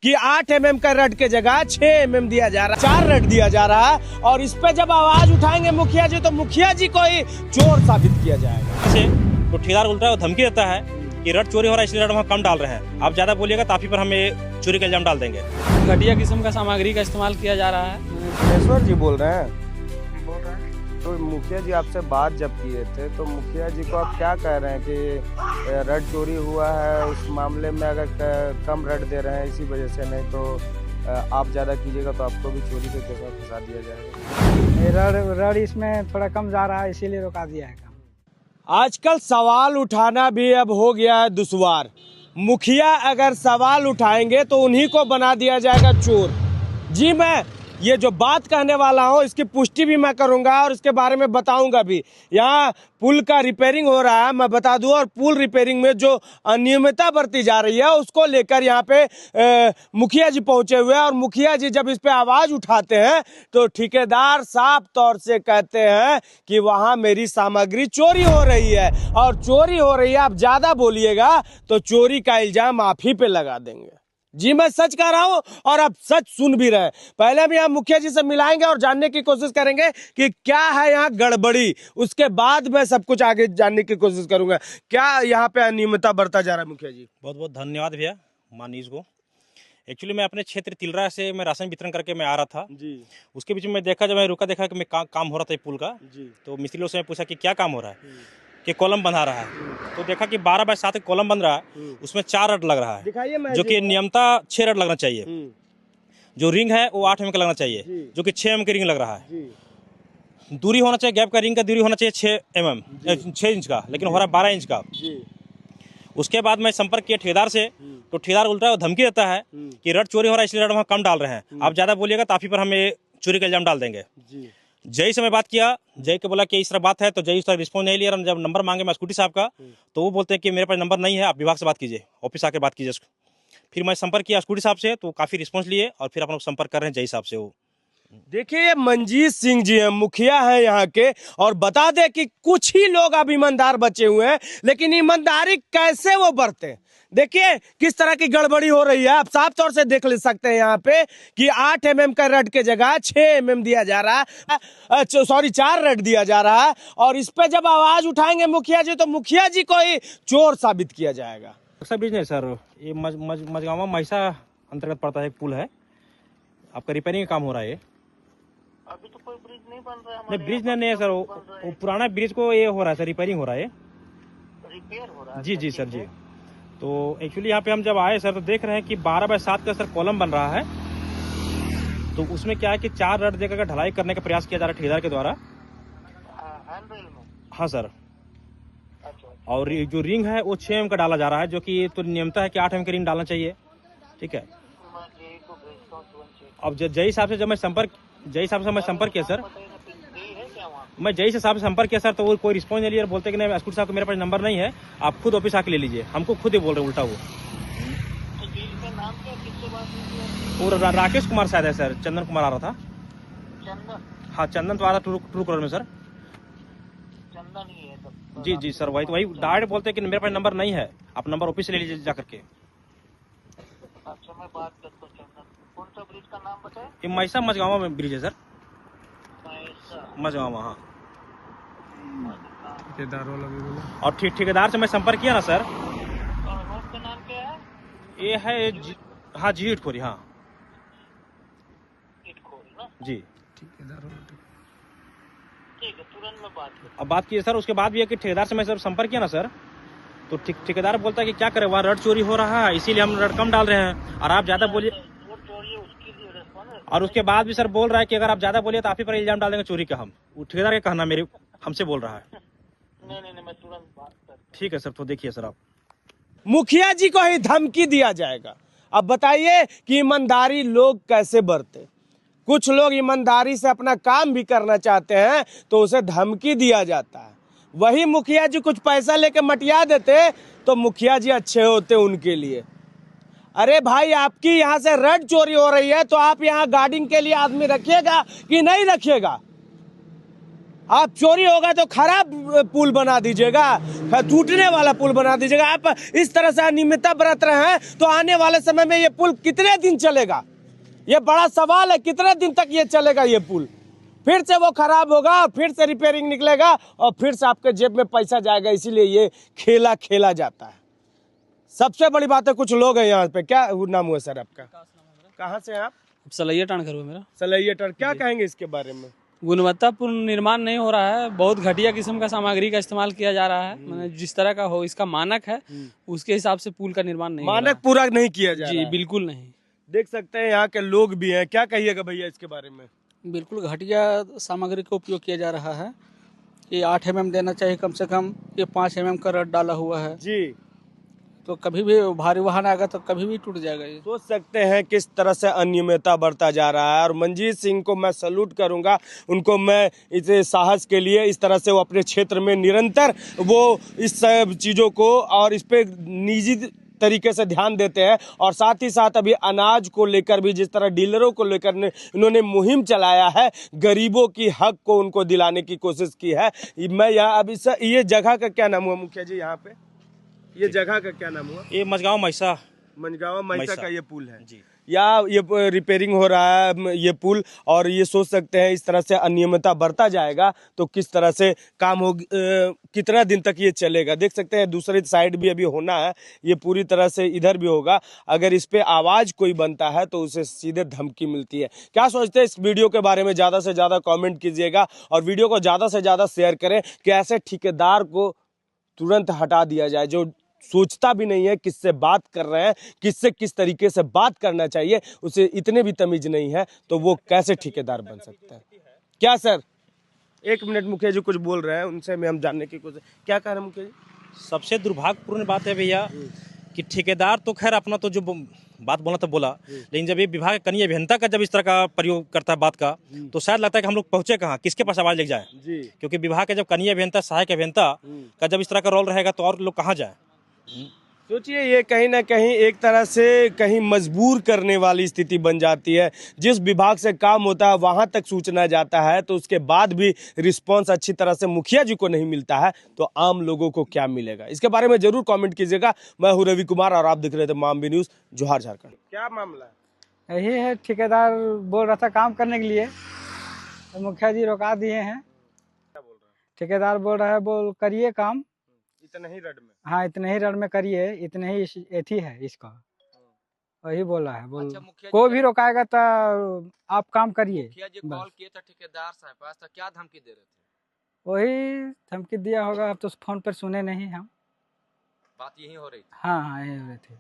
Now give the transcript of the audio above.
कि 8 mm का rod के जगह 6 mm दिया जा रहा है, 4 रड दिया जा रहा है। और इस पे जब आवाज उठाएंगे मुखिया जी तो मुखिया जी को ही चोर साबित किया जाएगा। तो ठेकेदार उल्टा है, वो धमकी देता है कि रड चोरी हो रहा है इसलिए रड हम कम डाल रहे हैं, आप ज्यादा बोलिएगा तो आप ही पर हम चोरी का इल्जाम डाल देंगे। घटिया किस्म का सामग्री का इस्तेमाल किया जा रहा है। महेश्वर जी बोल रहे हैं। तो मुखिया जी आपसे बात जब किए थे तो मुखिया जी को आप क्या कह रहे हैं कि रड चोरी हुआ है, उस मामले में अगर कम रड दे रहे हैं इसी वजह से, नहीं तो आप ज़्यादा कीजिएगा तो आपको भी चोरी के केस में फंसा दिया जाएगा। रड इसमें थोड़ा कम जा रहा है इसीलिए रोका दिया है काम। आजकल सवाल उठाना भी अब हो गया है दुश्वार। मुखिया अगर सवाल उठाएंगे तो उन्हीं को बना दिया जाएगा चोर। जी मैं ये जो बात कहने वाला हूँ इसकी पुष्टि भी मैं करूंगा और इसके बारे में बताऊंगा भी। यहाँ पुल का रिपेयरिंग हो रहा है, मैं बता दूं, और पुल रिपेयरिंग में जो अनियमितता बरती जा रही है उसको लेकर यहाँ पे मुखिया जी पहुंचे हुए हैं। और मुखिया जी जब इस पे आवाज उठाते हैं तो ठेकेदार साफ तौर से कहते हैं कि वहां मेरी सामग्री चोरी हो रही है, और चोरी हो रही है, आप ज्यादा बोलिएगा तो चोरी का इल्जाम आप ही पे लगा देंगे। जी मैं सच कह रहा हूं और आप सच सुन भी रहे हैं। पहले भी हम मुखिया जी से मिलाएंगे और जानने की कोशिश करेंगे कि क्या है यहाँ गड़बड़ी, उसके बाद मैं सब कुछ आगे जानने की कोशिश करूंगा। क्या यहाँ पे अनियमितता बरता जा रहा है मुखिया जी? बहुत बहुत धन्यवाद भैया मानीश को। एक्चुअली मैं अपने क्षेत्र तिलरा से मैं राशन वितरण करके मैं आ रहा था जी। उसके बीच में देखा, जब मैं रुका देखा कि मैं काम हो रहा था पुल का जी। तो मिस्त्री लोग से पूछा कि क्या काम हो रहा है, कि कॉलम बना रहा है। तो देखा कि 12/7 कॉलम बन रहा है, उसमें 4 रड लग रहा है, जो कि नियमता 6 रड लगना चाहिए। जो रिंग है वो 8 mm का लगना चाहिए, जो कि 6 mm की रिंग लग रहा है। दूरी होना चाहिए, गैप का रिंग का दूरी होना चाहिए 6 इंच का, लेकिन हो रहा है 12 इंच का। उसके बाद मैं संपर्क किया ठेकेदार से, तो ठेकेदार उल्टा है, वो धमकी देता है कि रड चोरी हो रहा है इसलिए रड हम कम डाल रहे हैं, आप ज्यादा बोलिएगा तो आप ही पर हम चोरी का इल्जाम डाल देंगे। जय से मैं बात किया, जय के बोला कि इस तरह बात है, तो जय उसका रिस्पॉन्स नहीं लिया। जब नंबर मांगे मैं स्कूटी साहब का, तो वो बोलते हैं कि मेरे पास नंबर नहीं है, आप विभाग से बात कीजिए, ऑफिस आके बात कीजिए। फिर मैं संपर्क किया स्कूटी साहब से, तो काफी रिस्पॉन्स लिए और फिर अपन लोग संपर्क कर रहे हैं जय साहब से। वो देखिए ये मंजीत सिंह जी हैं, मुखिया हैं यहाँ के। और बता दें कि कुछ ही लोग अब ईमानदार बचे हुए हैं, लेकिन ईमानदारी कैसे वो बरते, देखिए किस तरह की गड़बड़ी हो रही है। आप साफ तौर से देख ले सकते हैं यहाँ पे कि 8 mm का रड के जगह 6 mm दिया जा रहा है, सॉरी 4 रड दिया जा रहा है। और इस पे जब आवाज उठाएंगे मुखिया जी तो मुखिया जी को ही चोर साबित किया जाएगा। सर ब्रिज नहीं सर, ये मजगावा महिषा अंतर्गत पड़ता है, एक पुल है, आपका रिपेयरिंग का काम हो रहा है। अभी तो कोई ब्रिज नहीं बन रहा है। नहीं ब्रिज नहीं है सर, वो पुराना ब्रिज को ये हो रहा है सर, रिपेयरिंग हो रहा है, रिपेयर हो रहा है। जी जी सर जी। तो एक्चुअली यहाँ पे हम जब आए सर तो देख रहे हैं कि 12/7 का सर कॉलम बन रहा है। तो उसमें क्या है कि 4 रड देकर ढलाई करने का प्रयास किया जा रहा है ठेकेदार के द्वारा। हैंडरेल में। हाँ सर। अच्छा। और जो रिंग है वो 6 mm का डाला जा रहा है, जो कि तो नियमता है कि 8 mm की रिंग डालना चाहिए, ठीक है। मैं जेई को भेजता हूं तुरंत चेक। अब जय साहब से जब मैं संपर्क किया सर, जेई है क्या वहाँ? मैं जय से साहब से संपर्क किया सर, तो वो कोई रिस्पॉन्स नहीं लिया, बोलते कि नहीं स्कूटी साहब को मेरे पास नंबर नहीं है, आप खुद ऑफिस आके ले लीजिए। हमको खुद ही बोल रहे उल्टा वो। तो जेई का नाम क्या, किससे बात हुई? वो राकेश कुमार शायद है सर, चंदन कुमार आ रहा था। चंदन? हाँ चंदन तो आ रहा ट्रू कलर में सर। चंदन ही है तब। जी जी सर, वही डायरेक्ट बोलते हैं कि मेरे पास नंबर नहीं है, आप नंबर ऑफिस से ले लीजिए जा करके। अच्छा मैं बात करता हूँ चंदन। कौन सा ब्रिज का नाम बताए? ये महिषा मजगावा में ब्रिज है सर, महिषा मजगावा। हाँ। ठेकेदार वाला भी बोला। और ठेकेदार से मैं संपर्क किया ना सर, और रोड का नाम क्या है? ये है हाँ जी इटखोरी। हाँ इटखोरी ना? जी ठेकेदार वाला ठीक है, तुरंत मैं बात करता अब बात की सर। उसके बाद भी है कि ठेकेदार से मैं सर संपर्क किया ना सर, तो ठेकेदार बोलता है कि क्या करें, वहाँ रड चोरी हो रहा है इसीलिए हम रड कम डाल रहे हैं, और आप ज्यादा बोलिए। हूँ। वो चोरी है उसकी रिस्पॉन्स। और उसके बाद भी सर बोल रहा है कि अगर आप ज्यादा बोलिए तो आप ही पर इल्जाम डाल देंगे चोरी का। हम वो ठेकेदार का कहना मेरे हमसे बोल रहा है। नहीं मैं तुरंत बात करता ठीक है सर, तो देखिए सर आप। मुखिया जी को ही धमकी दिया जाएगा। अब बताइए कि ईमानदारी लोग कैसे बरते। कुछ लोग ईमानदारी से अपना काम भी करना चाहते हैं तो उसे धमकी दिया जाता है। वही मुखिया जी कुछ पैसा लेके मटिया देते तो मुखिया जी अच्छे होते उनके लिए। अरे भाई आपकी यहाँ से रड चोरी हो रही है तो आप यहाँ गार्डिंग के लिए आदमी रखिएगा कि नहीं रखिएगा? आप चोरी होगा तो खराब पुल बना दीजिएगा, टूटने वाला पुल बना दीजिएगा। आप इस तरह से अनियमितता बरत रहे हैं तो आने वाले समय में ये पुल कितने दिन चलेगा, ये बड़ा सवाल है। कितने दिन तक ये चलेगा ये पुल? फिर से वो खराब होगा, फिर से रिपेयरिंग निकलेगा और फिर से आपके जेब में पैसा जाएगा। इसीलिए ये खेला खेला जाता है। सबसे बड़ी बात है, कुछ लोग हैं यहाँ पे। क्या नाम हुआ सर आपका? कहाँ से हैं आप? सलैया टाण करो मेरा। सलैया टर्न। क्या कहेंगे इसके बारे में? गुणवत्तापूर्ण निर्माण नहीं हो रहा है, बहुत घटिया किस्म का सामग्री का इस्तेमाल किया जा रहा है। मैंने जिस तरह का हो इसका मानक है उसके हिसाब से पुल का निर्माण नहीं हो रहा मानक पूरा नहीं किया जा है। रहा जी है। बिल्कुल नहीं। देख सकते हैं यहाँ के लोग भी हैं। क्या कहिएगा भैया इसके बारे में? बिल्कुल घटिया सामग्री का उपयोग किया जा रहा है। ये 8 mm देना चाहिए कम से कम, ये 5 mm का रड डाला हुआ है। जी, तो कभी भी भारी वाहन आएगा तो कभी भी टूट जाएगा ये। सोच सकते हैं किस तरह से अनियमितता बढ़ता जा रहा है। और मंजीत सिंह को मैं सैल्यूट करूंगा, उनको मैं इस साहस के लिए। इस तरह से वो अपने क्षेत्र में निरंतर वो इस सब चीज़ों को और इस पे निजी तरीके से ध्यान देते हैं। और साथ ही साथ अभी अनाज को लेकर भी जिस तरह डीलरों को लेकर इन्होंने मुहिम चलाया है, गरीबों की हक को उनको दिलाने की कोशिश की है। मैं यहाँ अब इस ये जगह का क्या नाम हुआ मुखिया जी? यहाँ पे ये जगह का क्या नाम हुआ? ये मझगांव मैसा मंजगांव मैसा मैसा। का ये पुल है जी। या ये रिपेयरिंग हो रहा है ये पुल। और ये सोच सकते हैं इस तरह से अनियमितता बढ़ता जाएगा तो किस तरह से काम हो, कितना दिन तक ये चलेगा। देख सकते हैं दूसरी साइड भी अभी होना है, ये पूरी तरह से इधर भी होगा। अगर इस पे आवाज़ कोई बनता है तो उसे सीधे धमकी मिलती है। क्या सोचते हैं इस वीडियो के बारे में? ज़्यादा से ज़्यादा कॉमेंट कीजिएगा और वीडियो को ज़्यादा से ज़्यादा शेयर करें कि ऐसे ठेकेदार को तुरंत हटा दिया जाए, जो सोचता भी नहीं है किससे बात कर रहे हैं, किससे किस तरीके से बात करना चाहिए, उसे इतने भी तमीज नहीं है तो वो कैसे ठेकेदार बन सकता है? क्या सर? एक मिनट, मुखिया जी कुछ बोल रहे हैं, उनसे में हम जानने की कोशिश। क्या कह रहे हैं मुखिया जी? सबसे दुर्भाग्यपूर्ण बात है भैया कि ठेकेदार तो खैर अपना तो जो बात बोला तो बोला, लेकिन जब ये विभाग के कनीय अभियंता का जब इस तरह का प्रयोग करता है बात का, तो शायद लगता है कि हम लोग पहुंचे कहाँ, किसके पास आवाज लेके जाए। जी, क्योंकि विभाग के जब कनीय अभियंता, सहायक अभियंता का जब इस तरह का रोल रहेगा तो और लोग कहाँ जाए। सोचिए ये कहीं ना कहीं एक तरह से कहीं मजबूर करने वाली स्थिति बन जाती है। जिस विभाग से काम होता है वहां तक सूचना जाता है तो उसके बाद भी रिस्पांस अच्छी तरह से मुखिया जी को नहीं मिलता है तो आम लोगों को क्या मिलेगा? इसके बारे में जरूर कमेंट कीजिएगा। मैं हूं रवि कुमार और आप देख रहे थे मामबी न्यूज, जोहार झारखंड। क्या मामला है? यही है, ठेकेदार बोल रहा था काम करने के लिए तो मुखिया जी रोका दिए हैं। क्या बोल रहे हैं? ठेकेदार बोल रहा है, बोल करिए काम, इतना ही रड में? हाँ इतने ही रन में करिए, इतने ही एथी है इसका, वही बोला है। बोल कोई भी रोकाएगा तो आप काम करिए। कॉल किए थे ठेकेदार साहब पास, तो क्या धमकी दे रहे थे? वही धमकी दिया होगा, अब तो फोन पर सुने नहीं हम। बात यही हो रही थी। हाँ हाँ यही हो रही थी।